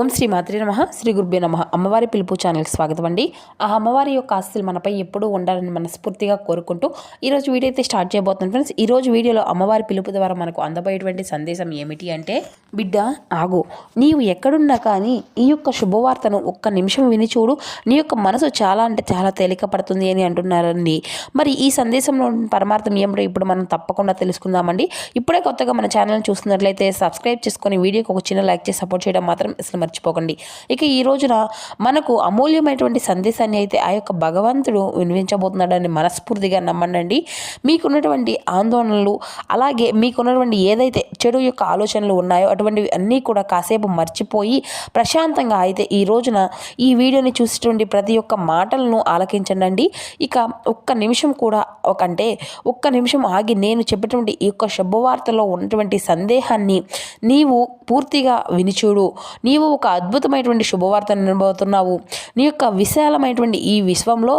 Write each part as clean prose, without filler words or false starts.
ఓం శ్రీ మాత్రే నమః. శ్రీ గురుభ్యో నమః. అమ్మవారి పిలుపు ఛానల్కి స్వాగతం అండి. ఆ అమ్మవారి యొక్క ఆశీస్సులు మనపై ఎప్పుడూ ఉండాలని మనస్ఫూర్తిగా కోరుకుంటూ ఈరోజు వీడియో అయితే స్టార్ట్ చేయబోతున్నాను ఫ్రెండ్స్. ఈరోజు వీడియోలో అమ్మవారి పిలుపు ద్వారా మనకు అందబోయేటువంటి సందేశం ఏమిటి అంటే, బిడ్డ ఆగు, నీవు ఎక్కడున్నా కానీ ఈ యొక్క శుభవార్తను ఒక్క నిమిషం విని చూడు, నీ యొక్క మనసు చాలా అంటే చాలా తేలిక పడుతుంది అని అంటున్నారండి. మరి ఈ సందేశంలో పరమార్థం ఏమిటో ఇప్పుడు మనం తప్పకుండా తెలుసుకుందామండి. ఇప్పుడే కొత్తగా మన ఛానల్ని చూస్తున్నట్లయితే సబ్స్క్రైబ్ చేసుకొని వీడియోకి ఒక చిన్న లైక్ చేసి సపోర్ట్ చేయడం మాత్రం అసలు మర్చిపోకండి. ఇక ఈ రోజున మనకు అమూల్యమైనటువంటి సందేశాన్ని అయితే ఆ యొక్క భగవంతుడు వినిపించబోతున్నాడని మనస్ఫూర్తిగా నమ్మండి. మీకున్నటువంటి ఆందోళనలు, అలాగే మీకున్నటువంటి ఏదైతే చెడు యొక్క ఆలోచనలు ఉన్నాయో అటువంటివి అన్నీ కూడా కాసేపు మర్చిపోయి ప్రశాంతంగా అయితే ఈ రోజున ఈ వీడియోని చూసేటువంటి ప్రతి ఒక్క మాటలను ఆలకించండి. ఇక ఒక్క నిమిషం కూడా ఒక్క నిమిషం ఆగి నేను చెప్పేటువంటి ఈ యొక్క శుభవార్తలో ఉన్నటువంటి సందేహాన్ని నీవు పూర్తిగా వినిచూడు. నీవు ఒక అద్భుతమైనటువంటి శుభవార్తను వినబోతున్నావు. నీ యొక్క విశాలమైనటువంటి ఈ విశ్వంలో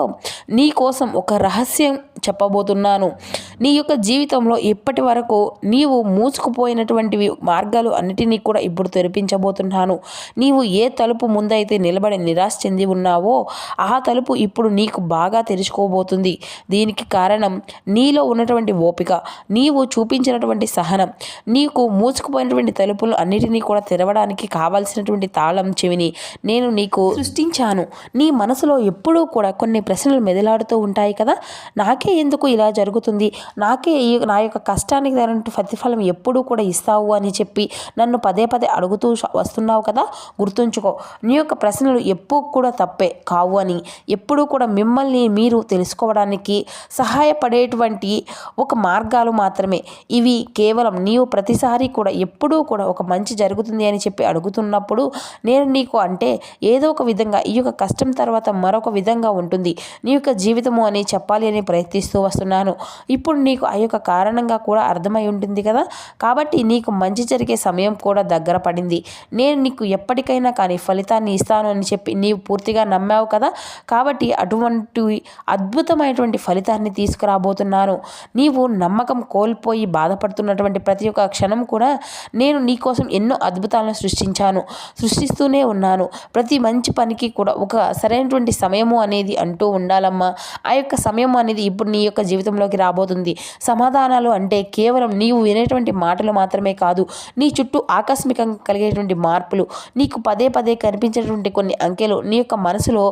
నీ కోసం ఒక రహస్యం చెప్పబోతున్నాను. నీ యొక్క జీవితంలో ఇప్పటి వరకు నీవు మూసుకుపోయినటువంటివి మార్గాలు అన్నిటినీ కూడా ఇప్పుడు తెరిపించబోతున్నాను. నీవు ఏ తలుపు ముందైతే నిలబడి నిరాశ చెంది ఉన్నావో ఆ తలుపు ఇప్పుడు నీకు బాగా తెరుచుకోబోతుంది. దీనికి కారణం నీలో ఉన్నటువంటి ఓపిక, నీవు చూపించినటువంటి సహనం. నీకు మూసుకుపోయినటువంటి తలుపులు అన్నిటినీ కూడా తెరవడానికి కావాల్సినటువంటి తాళం చెవిని నేను నీకు సృష్టించాను. నీ మనసులో ఎప్పుడూ కూడా కొన్ని ప్రశ్నలు మెదలాడుతూ ఉంటాయి కదా, నాకే ఎందుకు ఇలా జరుగుతుంది, నాకే నా యొక్క కష్టానికి తగినట్టు ప్రతిఫలం ఎప్పుడూ కూడా ఇస్తావు అని చెప్పి నన్ను పదే పదే అడుగుతూ వస్తున్నావు కదా. గుర్తుంచుకో, నీ యొక్క ప్రశ్నలు ఎప్పుడు కూడా తప్పే కావు అని, ఎప్పుడూ కూడా మిమ్మల్ని మీరు తెలుసుకోవడానికి సహాయపడేటువంటి ఒక మార్గాలు మాత్రమే ఇవి. కేవలం నీవు ప్రతిసారి కూడా ఎప్పుడూ కూడా ఒక మంచి జరుగుతుంది అని చెప్పి అడుగుతున్నప్పుడు నేను నీకు ఏదో ఒక విధంగా ఈ యొక్క కష్టం తర్వాత మరొక విధంగా ఉంటుంది నీ యొక్క జీవితము అని చెప్పాలి అని ప్రయత్నిస్తూ వస్తున్నాను. ఇప్పుడు నీకు ఆ యొక్క కారణంగా కూడా అర్థమై ఉంటుంది కదా. కాబట్టి నీకు మంచి జరిగే సమయం కూడా దగ్గర పడింది. నేను నీకు ఎప్పటికైనా కానీ ఫలితాన్ని ఇస్తాను అని చెప్పి నీవు పూర్తిగా నమ్మావు కదా. కాబట్టి అటువంటి అద్భుతమైనటువంటి ఫలితాన్ని తీసుకురాబోతున్నాను. నీవు నమ్మకం కోల్పోయి బాధపడుతున్నటువంటి ప్రతి ఒక్క క్షణం కూడా నేను నీకోసం ఎన్నో అద్భుతాలను సృష్టిస్తూనే ఉన్నాను. ప్రతి మంచి పనికి కూడా ఒక సరైనటువంటి సమయము అనేది అంటూ ఉండాలమ్మా. ఆ యొక్క సమయం అనేది ఇప్పుడు నీ యొక్క జీవితంలోకి రాబోతుంది. సమాధానాలు అంటే కేవలం నీవు వినేటువంటి మాటలు మాత్రమే కాదు, నీ చుట్టూ ఆకస్మికంగా కలిగేటువంటి మార్పులు, నీకు పదే పదే కనిపించేటువంటి కొన్ని అంకెలు, నీ యొక్క మనసులో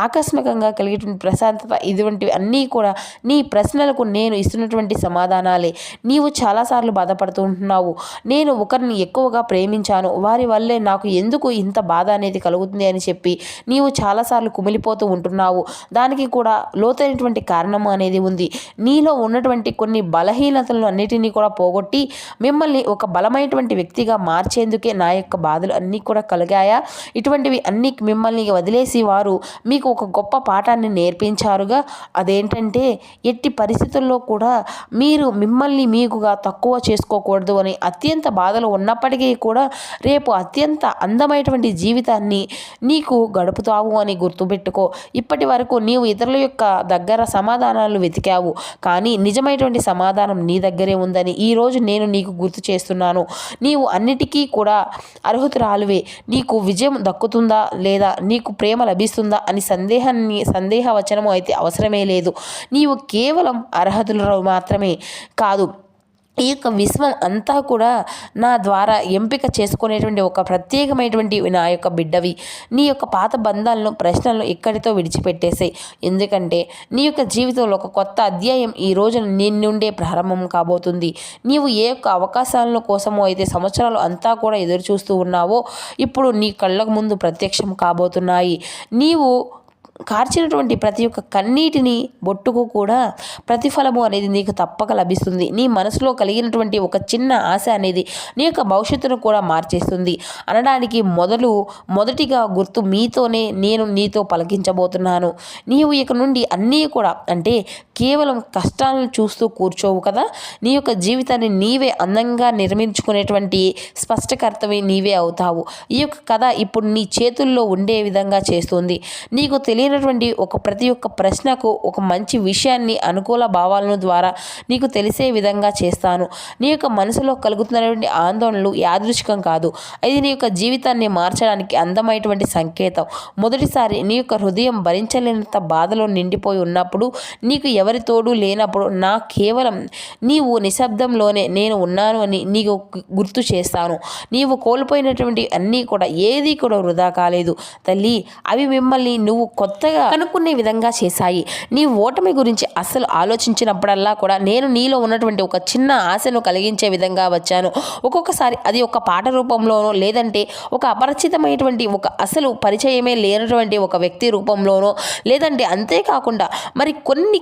ఆకస్మికంగా కలిగేటువంటి ప్రశాంతత, ఇటువంటివి అన్నీ కూడా నీ ప్రశ్నలకు నేను ఇస్తున్నటువంటి సమాధానాలే. నీవు చాలాసార్లు బాధపడుతూ ఉంటున్నావు, నేను ఒకరిని ఎక్కువగా ప్రేమించాను, వారి వల్లే నాకు ఎందుకు ఇంత బాధ అనేది కలుగుతుంది అని చెప్పి నీవు చాలాసార్లు కుమిలిపోతూ ఉంటున్నావు. దానికి కూడా లోతైనటువంటి కారణం అనేది ఉంది. నీలో ఉన్నటువంటి కొన్ని బలహీనతలను అన్నిటినీ కూడా పోగొట్టి మిమ్మల్ని ఒక బలమైనటువంటి వ్యక్తిగా మార్చేందుకే నా యొక్క బాధలు అన్నీ కూడా కలిగాయా. ఇటువంటివి అన్నీ మిమ్మల్ని వదిలేసి వారు మీకు ఒక గొప్ప పాఠాన్ని నేర్పించారుగా. అదేంటంటే, ఎట్టి పరిస్థితుల్లో కూడా మీరు మిమ్మల్ని మీకుగా తక్కువ చేసుకోకూడదు అని. అత్యంత బాధలు ఉన్నప్పటికీ కూడా రేపు అత్యంత అందమైనటువంటి జీవితాన్ని నీకు గడుపుతావు అని గుర్తుపెట్టుకో. ఇప్పటి వరకు నీవు ఇతరుల యొక్క దగ్గర సమాధానాలు వెతికావు, కానీ నిజమైనటువంటి సమాధానం నీ దగ్గరే ఉందని ఈరోజు నేను నీకు గుర్తు చేస్తున్నాను. నీవు అన్నిటికీ కూడా అర్హుతురాలువే. నీకు విజయం దక్కుతుందా లేదా, నీకు ప్రేమ లభిస్తుందా అని సందేహవచనము అయితే అవసరమే లేదు. నీవు కేవలం అర్హతులు మాత్రమే కాదు, ఈ యొక్క విశ్వం అంతా కూడా నా ద్వారా ఎంపిక చేసుకునేటువంటి ఒక ప్రత్యేకమైనటువంటి నా యొక్క బిడ్డవి. నీ యొక్క పాత బంధాలను, ప్రశ్నలను ఇక్కడితో విడిచిపెట్టేసాయి. ఎందుకంటే నీ యొక్క జీవితంలో ఒక కొత్త అధ్యాయం ఈ రోజున నీ నుండే ప్రారంభం కాబోతుంది. నీవు ఏ యొక్క అవకాశాల కోసమో అయితే సంవత్సరాలు అంతా కూడా ఎదురు చూస్తూ ఉన్నావో ఇప్పుడు నీ కళ్ళకు ముందు ప్రత్యక్షం కాబోతున్నాయి. నీవు కార్చినటువంటి ప్రతి ఒక్క కన్నీటిని బొట్టుకు కూడా ప్రతిఫలము అనేది నీకు తప్పక లభిస్తుంది. నీ మనసులో కలిగినటువంటి ఒక చిన్న ఆశ అనేది నీ యొక్క భవిష్యత్తును కూడా మార్చేస్తుంది అనడానికి మొదటిగా గుర్తు మీతోనే నేను నీతో పలికించబోతున్నాను. నీవు ఇక నుండి అన్నీ కూడా కేవలం కష్టాలను చూస్తూ కూర్చోవు కదా. నీ యొక్క జీవితాన్ని నీవే అందంగా నిర్మించుకునేటువంటి స్పష్టకర్తవి నీవే అవుతావు. ఈ యొక్క కథ ఇప్పుడు నీ చేతుల్లో ఉండే విధంగా చేస్తుంది. నీకు తెలియని అడిగినటువంటి ప్రతి ఒక్క ప్రశ్నకు ఒక మంచి విషయాన్ని అనుకూల భావాలను ద్వారా నీకు తెలిసే విధంగా చేస్తాను. నీ యొక్క మనసులో కలుగుతున్నటువంటి ఆందోళనలు యాదృచ్ఛికం కాదు. ఇది నీ యొక్క జీవితాన్ని మార్చడానికి అందమైనటువంటి సంకేతం. మొదటిసారి నీ యొక్క హృదయం భరించలేనంత బాధలో నిండిపోయి ఉన్నప్పుడు, నీకు ఎవరి తోడు లేనప్పుడు కేవలం నీవు నిశ్శబ్దంలోనే నేను ఉన్నాను అని నీకు గుర్తు చేస్తాను. నీవు కోల్పోయినటువంటి అన్నీ కూడా ఏది కూడా వృధా కాలేదు తల్లి. అవి మిమ్మల్ని నువ్వు కొత్తగా కనుక్కునే విధంగా చేశాయి. నీ ఓటమి గురించి అస్సలు ఆలోచించినప్పుడల్లా కూడా నేను నీలో ఉన్నటువంటి ఒక చిన్న ఆశను కలిగించే విధంగా వచ్చాను. ఒక్కొక్కసారి అది ఒక పాట రూపంలోనో, లేదంటే ఒక అపరిచితమైనటువంటి అసలు పరిచయమే లేనటువంటి ఒక వ్యక్తి రూపంలోనో, లేదంటే అంతేకాకుండా మరి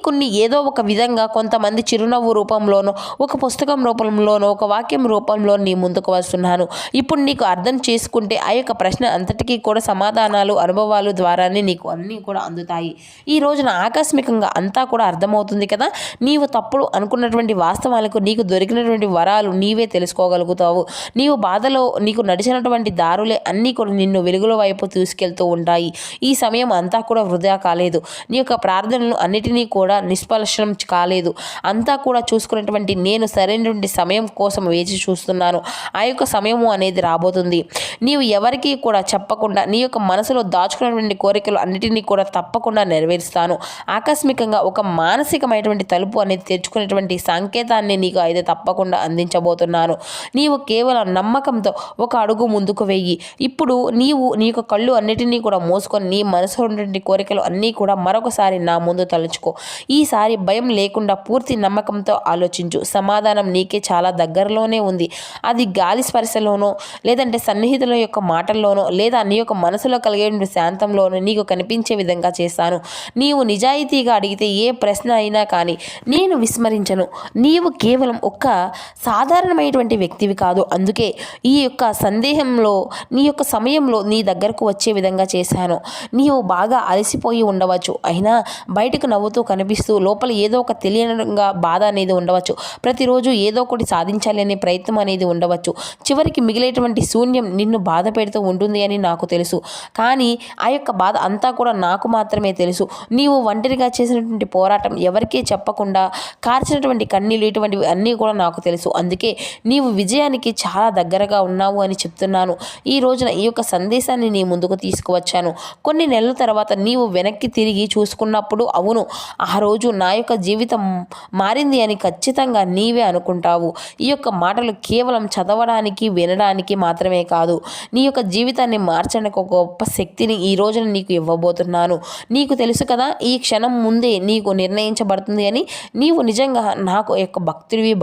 కొన్ని ఏదో ఒక విధంగా కొంతమంది చిరునవ్వు రూపంలోనో, ఒక పుస్తకం రూపంలోనో, ఒక వాక్యం రూపంలో నీ ముందుకు వస్తున్నాను. ఇప్పుడు నీకు అర్థం చేసుకుంటే ఆ యొక్క ప్రశ్న అంతటికీ కూడా సమాధానాలు అనుభవాలు ద్వారానే నీకు అన్నీ కూడా అందుతాయి. ఈ రోజున ఆకస్మికంగా అంతా కూడా అర్థమవుతుంది కదా. నీవు తప్పుడు అనుకున్నటువంటి వాస్తవాలకు నీకు దొరికినటువంటి వరాలు నీవే తెలుసుకోగలుగుతావు. నీవు బాధలో నీకు నడిచినటువంటి దారులే అన్నీ కూడా నిన్ను వెలుగుల వైపు తీసుకెళ్తూ ఉంటాయి. ఈ సమయం అంతా కూడా వృధా కాలేదు. నీ యొక్క ప్రార్థనలు అన్నిటినీ కూడా నిష్ఫలం కాలేదు. అంతా కూడా చూసుకున్నటువంటి నేను సరైనటువంటి సమయం కోసం వేచి చూస్తున్నాను. ఆ యొక్క సమయము అనేది రాబోతుంది. నీవు ఎవరికీ కూడా చెప్పకుండా నీ యొక్క మనసులో దాచుకున్నటువంటి కోరికలు అన్నిటినీ కూడా తప్పకుండా నెరవేరుస్తాను. ఆకస్మికంగా ఒక మానసికమైనటువంటి తలుపు అనేది తెరుచుకునేటువంటి సంకేతాన్ని నీకు అయితే తప్పకుండా అందించబోతున్నాను. నీవు కేవలం నమ్మకంతో ఒక అడుగు ముందుకు వెయ్యి. ఇప్పుడు నీవు నీ యొక్క కళ్ళు అన్నిటినీ కూడా మోసుకొని నీ మనసులో ఉన్నటువంటి కోరికలు అన్నీ కూడా మరొకసారి నా ముందు తలుచుకో. ఈసారి భయం లేకుండా పూర్తి నమ్మకంతో ఆలోచించు. సమాధానం నీకే చాలా దగ్గరలోనే ఉంది. అది గాలి స్పర్శలోనో, లేదంటే సన్నిహితుల యొక్క మాటల్లోనో, లేదా నీ యొక్క మనసులో కలిగే శాంతంలోనో నీకు కనిపించే విధంగా చేస్తాను. నీవు నిజాయితీగా అడిగితే ఏ ప్రశ్న అయినా కానీ నేను విస్మరించను. నీవు కేవలం ఒక సాధారణమైనటువంటి వ్యక్తివి కాదు. అందుకే ఈ యొక్క సందేహంలో నీ యొక్క సమయంలో నీ దగ్గరకు వచ్చే విధంగా చేశాను. నీవు బాగా అలసిపోయి ఉండవచ్చు, అయినా బయటకు నవ్వుతూ కనిపిస్తూ లోపల ఏదో ఒక తెలియనంగా బాధ అనేది ఉండవచ్చు. ప్రతిరోజు ఏదో ఒకటి సాధించాలి అనే ప్రయత్నం అనేది ఉండవచ్చు. చివరికి మిగిలేటువంటి శూన్యం నిన్ను బాధ పెడుతూ ఉంటుంది అని నాకు తెలుసు. కానీ ఆ యొక్క బాధ అంతా కూడా నాకు మాత్రమే తెలుసు. నీవు ఒంటరిగా చేసినటువంటి పోరాటం, ఎవరికీ చెప్పకుండా కార్చినటువంటి కన్నీళ్ళు, ఇటువంటివి అన్నీ కూడా నాకు తెలుసు. అందుకే నీవు విజయానికి చాలా దగ్గరగా ఉన్నావు అని చెప్తున్నాను. ఈ రోజున ఈ యొక్క సందేశాన్ని నీ ముందుకు తీసుకువచ్చాను. కొన్ని నెలల తర్వాత నీవు వెనక్కి తిరిగి చూసుకున్నప్పుడు, అవును ఆ రోజు నా యొక్క జీవితం మారింది అని ఖచ్చితంగా నీవే అనుకుంటావు. ఈ యొక్క మాటలు కేవలం చదవడానికి వినడానికి మాత్రమే కాదు, నీ యొక్క జీవితాన్ని మార్చడానికి ఒక గొప్ప శక్తిని ఈ రోజున నీకు ఇవ్వబోతున్నాను. నీకు తెలుసు కదా, ఈ క్షణం ముందే నీకు నిర్ణయించబడుతుంది అని. నీవు నిజంగా నాకు యొక్క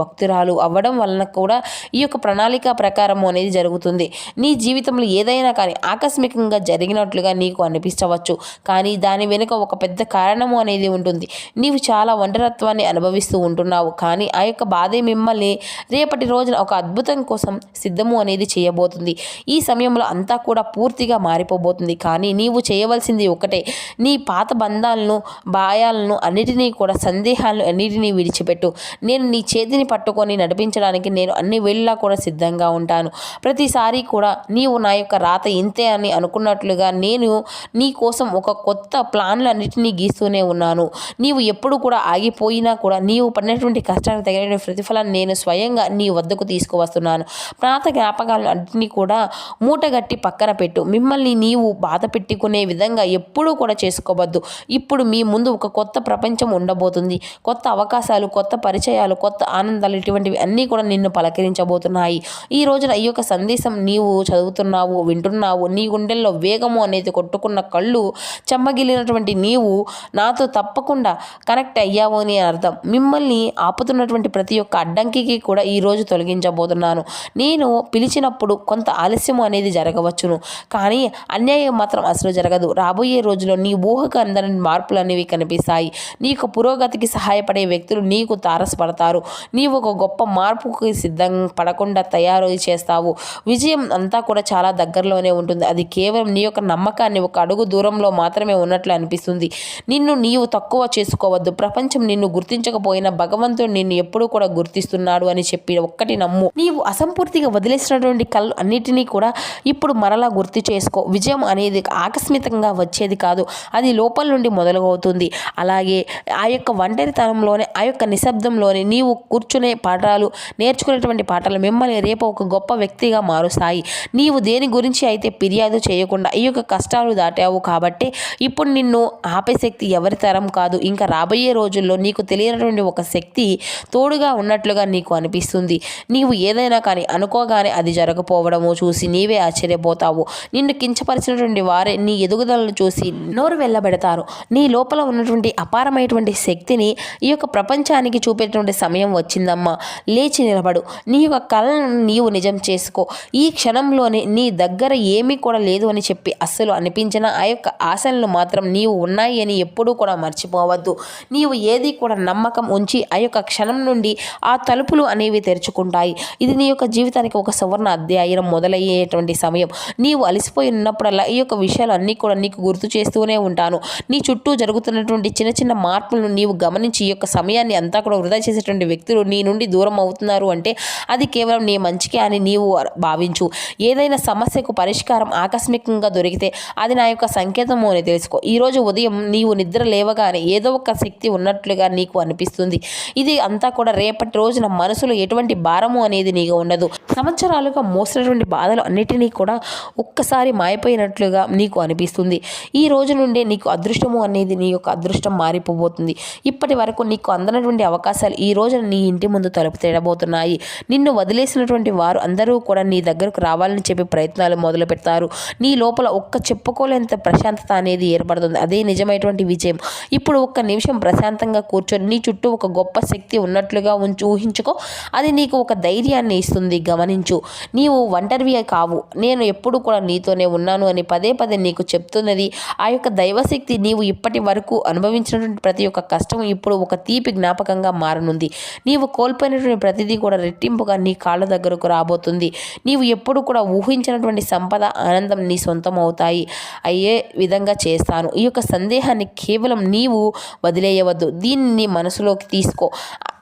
భక్తురాలు అవ్వడం వలన కూడా ఈ యొక్క ప్రణాళిక ప్రకారం అనేది జరుగుతుంది. నీ జీవితంలో ఏదైనా కానీ ఆకస్మికంగా జరిగినట్లుగా నీకు అనిపించవచ్చు, కానీ దాని వెనుక ఒక పెద్ద కారణము అనేది ఉంటుంది. నీవు చాలా ఒంటరిత్వాన్ని అనుభవిస్తూ ఉంటున్నావు, కానీ ఆ యొక్క బాధే మిమ్మల్ని రేపటి రోజున ఒక అద్భుతం కోసం సిద్ధము అనేది చేయబోతుంది. ఈ సమయంలో అంతా కూడా పూర్తిగా మారిపోబోతుంది. కానీ నీవు చేయవలసింది ఒకటే, నీ పాత బంధాలను, భయాలను అన్నిటినీ కూడా, సందేహాలను అన్నిటినీ విడిచిపెట్టు. నేను నీ చేతిని పట్టుకొని నడిపించడానికి నేను అన్ని వేళలా కూడా సిద్ధంగా ఉంటాను. ప్రతిసారి కూడా నీవు నా యొక్క రాత ఇంతే అని అనుకున్నట్లుగా నేను నీ కోసం ఒక కొత్త ప్లాన్లు అన్నిటినీ గీస్తూనే ఉన్నాను. నీవు ఎప్పుడు కూడా ఆగిపోయినా కూడా నీవు పడినటువంటి కష్టానికి తగిన ప్రతిఫలాన్ని నేను స్వయంగా నీ వద్దకు తీసుకువస్తున్నాను. పాత జ్ఞాపకాలను అన్నింటినీ కూడా మూటగట్టి పక్కన పెట్టు. మిమ్మల్ని నీవు బాధ పెట్టుకునే విధంగా ఎప్పుడూ కూడా చేసుకోవద్దు. ఇప్పుడు మీ ముందు ఒక కొత్త ప్రపంచం ఉండబోతుంది. కొత్త అవకాశాలు, కొత్త పరిచయాలు, కొత్త ఆనందాలు, ఇటువంటివి అన్నీ కూడా నిన్ను పలకరించబోతున్నాయి. ఈ రోజున ఈ యొక్క సందేశం నీవు చదువుతున్నావు, వింటున్నావు. నీ గుండెల్లో వేగము అనేది కొట్టుకున్న కళ్ళు చెమ్మగిలినటువంటి నీవు నాతో తప్పకుండా కనెక్ట్ అయ్యావు అని అర్థం. మిమ్మల్ని ఆపుతున్నటువంటి ప్రతి ఒక్క అడ్డంకికి కూడా ఈరోజు తొలగించబోతున్నాను. నేను పిలిచినప్పుడు కొంత ఆలస్యం అనేది జరగవచ్చును, కానీ అన్యాయం మాత్రం అసలు జరగదు. రాబోయే రోజుల్లో నీ ఊహకు అందని మార్పులు అనేవి కనిపిస్తాయి. నీకు పురోగతికి సహాయపడే వ్యక్తులు నీకు తారసపడతారు. నీవు ఒక గొప్ప మార్పుకి సిద్ధం పడకుండా తయారు చేస్తావు. విజయం అంతా కూడా చాలా దగ్గరలోనే ఉంటుంది. అది కేవలం నీ యొక్క నమ్మకాన్ని ఒక అడుగు దూరంలో మాత్రమే ఉన్నట్లు అనిపిస్తుంది. నిన్ను నీవు తక్కువ చేసుకోవద్దు. ప్రపంచం నిన్ను గుర్తించకపోయినా భగవంతుడు నిన్ను ఎప్పుడూ కూడా గుర్తిస్తున్నాడు అని చెప్పి ఒక్కటి నమ్ము. నీవు అసంపూర్తిగా వదిలేసినటువంటి కళ్ళు అన్నిటినీ కూడా ఇప్పుడు మరలా గుర్తు చేసుకో. విజయం అనేది ఆకస్మికంగా వచ్చేది కాదు, అది లోపల నుండి మొదలవుతుంది. అలాగే ఆ యొక్క ఒంటరితనంలోనే, ఆ యొక్క నిశ్శబ్దంలోనే నీవు కూర్చునే పాఠాలు, నేర్చుకునేటువంటి పాఠాలు మిమ్మల్ని రేపు ఒక గొప్ప వ్యక్తిగా మారుస్తాయి. నీవు దేని గురించి అయితే ఫిర్యాదు చేయకుండా ఈ యొక్క కష్టాలు దాటావు కాబట్టి ఇప్పుడు నిన్ను ఆపే శక్తి ఎవరి తరం కాదు. ఇంకా రాబోయే రోజుల్లో నీకు తెలియనటువంటి ఒక శక్తి తోడుగా ఉన్నట్లుగా నీకు అనిపిస్తుంది. నీవు ఏదైనా కానీ అనుకోగానే అది జరగపోవడము చూసి నీవే ఆశ్చర్యపోతావు. నిన్ను కించపరిచినటువంటి వారే నీ ఎదుగుదలను చూసి నోరు వెళ్ళబెడతారు. నీ లోపల ఉన్నటువంటి అపారమైనటువంటి శక్తిని ఈ యొక్క ప్రపంచానికి చూపేటువంటి సమయం వచ్చిందమ్మా. లేచి నిలబడు. నీ యొక్క కళను నీవు నిజం చేసుకో. ఈ క్షణంలోనే నీ దగ్గర ఏమీ కూడా లేదు అని చెప్పి అస్సలు అనిపించిన ఆ యొక్క ఆశలను మాత్రం నీవు ఉన్నాయి అని ఎప్పుడూ కూడా మర్చిపోవద్దు. నీవు ఏది కూడా నమ్మకం ఉంచి ఆ యొక్క క్షణం నుండి ఆ తలుపులు అనేవి తెరుచుకుంటాయి. ఇది నీ యొక్క జీవితానికి ఒక సువర్ణ అధ్యాయం మొదలయ్యేటువంటి సమయం. నీవు అలసిపోయి ఉన్నప్పుడల్లా ఈ యొక్క విషయాలు అన్నీ కూడా నీకు గుర్తు చేస్తూనే ఉంటాను. నీ చుట్టూ జరుగుతున్నటువంటి చిన్న చిన్న మార్పులను నీవు గమనించి ఈ యొక్క సమయాన్ని అంతా కూడా వృధా చేసేటువంటి వ్యక్తులు నీ నుండి దూరం అవుతున్నారు అంటే అది కేవలం నీ మంచికే అని నీవు భావించు. ఏదైనా సమస్యకు పరిష్కారం ఆకస్మికంగా దొరికితే అది నా యొక్క సంకేతము అని తెలుసుకో. ఈరోజు ఉదయం నీవు నిద్ర లేవగానే ఏదో ఒక శక్తి ఉన్నట్లుగా నీకు అనిపిస్తుంది. ఇది అంతా కూడా రేపటి రోజున మనసులో ఎటువంటి భారము అనేది నీకు ఉండదు. సంవత్సరాలుగా మోసినటువంటి బాధలు అన్నిటినీ కూడా ఒక్కసారి మాయపోయినట్లుగా నీకు అనిపిస్తుంది. ఈ రోజు నుండే నీకు అదృష్టము అనేది నీ యొక్క అదృష్టం మారిపోబోతుంది. ఇప్పటి వరకు నీకు అందనటువంటి అవకాశాలు ఈ రోజున నీ ఇంటి ముందు తలుపు తేడబోతున్నాయి. నిన్ను వదిలేసినటువంటి వారు అందరూ కూడా నీ దగ్గరకు రావాలని చెప్పి ప్రయత్నాలు మొదలు పెడతారు. నీ లోపల ఒక్క చెప్పుకోలేంత ప్రశాంతత అనేది ఏర్పడుతుంది. అదే నిజమైనటువంటి విజయం. ఇప్పుడు ఒక్క నిమిషం ప్రశాంతంగా కూర్చొని నీ చుట్టూ ఒక గొప్ప శక్తి ఉన్నట్లుగా ఊహించుకో. అది నీకు ఒక ధైర్యాన్ని ఇస్తుంది. గమనించు, నీవు ఒంటరివి కావు. నేను ఎప్పుడు కూడా నీతోనే ఉన్నాను అని పదే పదే నీకు చెప్తున్నది ఆ యొక్క దైవశక్తి. నీవు ఇప్పటి వరకు అనుభవించినటువంటి ప్రతి ఒక్క కష్టం ఇప్పుడు ఒక తీపి జ్ఞాపకంగా మారనుంది. నీవు కోల్పోయినటువంటి ప్రతిదీ కూడా రెట్టింపుగా నీ కాళ్ళ దగ్గరకు రాబోతుంది. నీవు ఎప్పుడు కూడా ఊహించినటువంటి సంపద, ఆనందం నీ సొంతం అవుతాయి. అయ్యే విధంగా చేస్తాను. ఈ యొక్క సందేహాన్ని కేవలం నీవు వదిలేయవద్దు. దీన్ని మనసులోకి తీసుకో.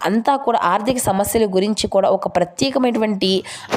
అంతా కూడా ఆర్థిక సమస్యల గురించి కూడా ఒక ప్రత్యేకమైనటువంటి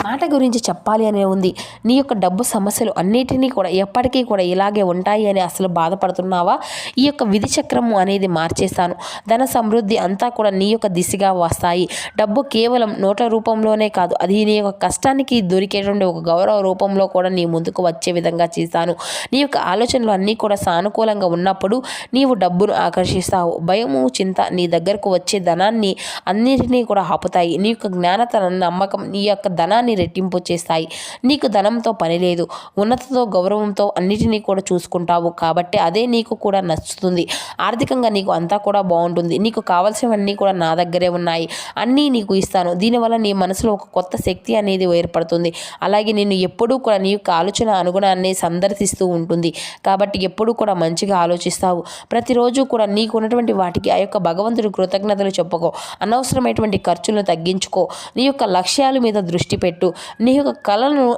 మాట గురించి చెప్పాలి అనే ఉంది. నీ యొక్క డబ్బు సమస్యలు అన్నిటినీ కూడా ఎప్పటికీ కూడా ఇలాగే ఉంటాయి అని అసలు బాధపడుతున్నావా? ఈ యొక్క విధి చక్రము అనేది మార్చేస్తాను. ధన సమృద్ధి అంతా కూడా నీ యొక్క దిశగా వస్తాయి. డబ్బు కేవలం నోట్ల రూపంలోనే కాదు, అది నీ యొక్క కష్టానికి దొరికేటువంటి ఒక గౌరవ రూపంలో కూడా నీ ముందుకు వచ్చే విధంగా చేస్తాను. నీ యొక్క ఆలోచనలు అన్నీ కూడా సానుకూలంగా ఉన్నప్పుడు నీవు డబ్బును ఆకర్షిస్తావు. భయము, చింత నీ దగ్గరకు వచ్చే ధనాన్ని అన్నిటినీ కూడా ఆపుతాయి. నీ యొక్క జ్ఞానతనం, నమ్మకం నీ యొక్క ధనాన్ని రెట్టింపు చేస్తాయి. నీకు ధనంతో పని లేదు, ఉన్నతతో గౌరవంతో అన్నిటినీ కూడా చూసుకుంటావు కాబట్టి అదే నీకు కూడా నచ్చుతుంది. ఆర్థికంగా నీకు అంతా కూడా బాగుంటుంది. నీకు కావాల్సినవన్నీ కూడా నా దగ్గరే ఉన్నాయి. అన్నీ నీకు ఇస్తాను. దీనివల్ల నీ మనసులో ఒక కొత్త శక్తి అనేది ఏర్పడుతుంది. అలాగే నిన్ను ఎప్పుడూ కూడా నీ యొక్క ఆలోచన అనుగుణాన్ని సందర్శిస్తూ ఉంటుంది. కాబట్టి ఎప్పుడూ కూడా మంచిగా ఆలోచిస్తావు. ప్రతిరోజు కూడా నీకు ఉన్నటువంటి వాటికి ఆ యొక్క భగవంతుడి కృతజ్ఞతలు చెప్పుకో. అనవసరమైనటువంటి ఖర్చులను తగ్గించుకో. నీ యొక్క లక్ష్యాల మీద దృష్టి పెట్టు. నీ యొక్క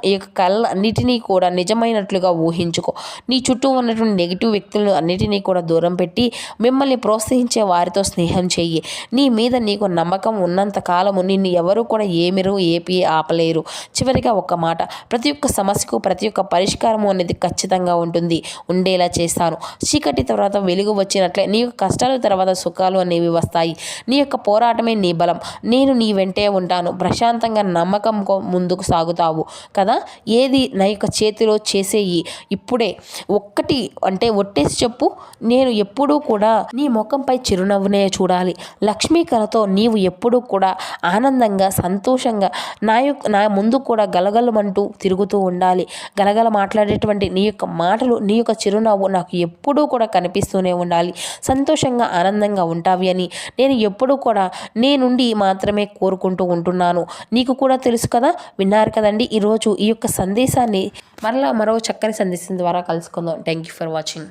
ఈ యొక్క కళ అన్నిటినీ కూడా నిజమైనట్లుగా ఊహించుకో. నీ చుట్టూ ఉన్నటువంటి నెగిటివ్ వ్యక్తులను అన్నిటినీ కూడా దూరం పెట్టి మిమ్మల్ని ప్రోత్సహించే వారితో స్నేహం చెయ్యి. నీ మీద నీకు నమ్మకం ఉన్నంత కాలము నిన్ను ఎవరు కూడా ఏపీ ఆపలేరు. చివరిగా ఒక మాట, ప్రతి ఒక్క సమస్యకు ప్రతి ఒక్క పరిష్కారము అనేది ఖచ్చితంగా ఉండేలా చేస్తాను. చీకటి తర్వాత వెలుగు వచ్చినట్లే నీ యొక్క కష్టాల తర్వాత సుఖాలు అనేవి వస్తాయి. నీ యొక్క పోరాటమే నీ బలం. నేను నీ వెంటే ఉంటాను. ప్రశాంతంగా నమ్మకం ముందుకు సాగుతావు కదా. ఏది నా యొక్క చేతిలో చేసేయి. ఇప్పుడే ఒక్కటి అంటే ఒట్టేసి చెప్పు, నేను ఎప్పుడూ కూడా నీ ముఖంపై చిరునవ్వునే చూడాలి. లక్ష్మీ కళతో నీవు ఎప్పుడూ కూడా ఆనందంగా, సంతోషంగా నా ముందు కూడా గలగలమంటూ తిరుగుతూ ఉండాలి. గలగల మాట్లాడేటువంటి నీ యొక్క మాటలు, నీ యొక్క చిరునవ్వు నాకు ఎప్పుడూ కూడా కనిపిస్తూనే ఉండాలి. సంతోషంగా, ఆనందంగా ఉంటావి అని నేను ఎప్పుడూ కూడా నీ నుండి మాత్రమే కోరుకుంటూ ఉంటున్నాను. నీకు కూడా తెలుసు కదా. విన్నారు కదండి ఈరోజు ఈ యొక్క సందేశాన్ని. మరలా మరో చక్కని సందేశం ద్వారా కలుసుకుందాం. Thank you for watching.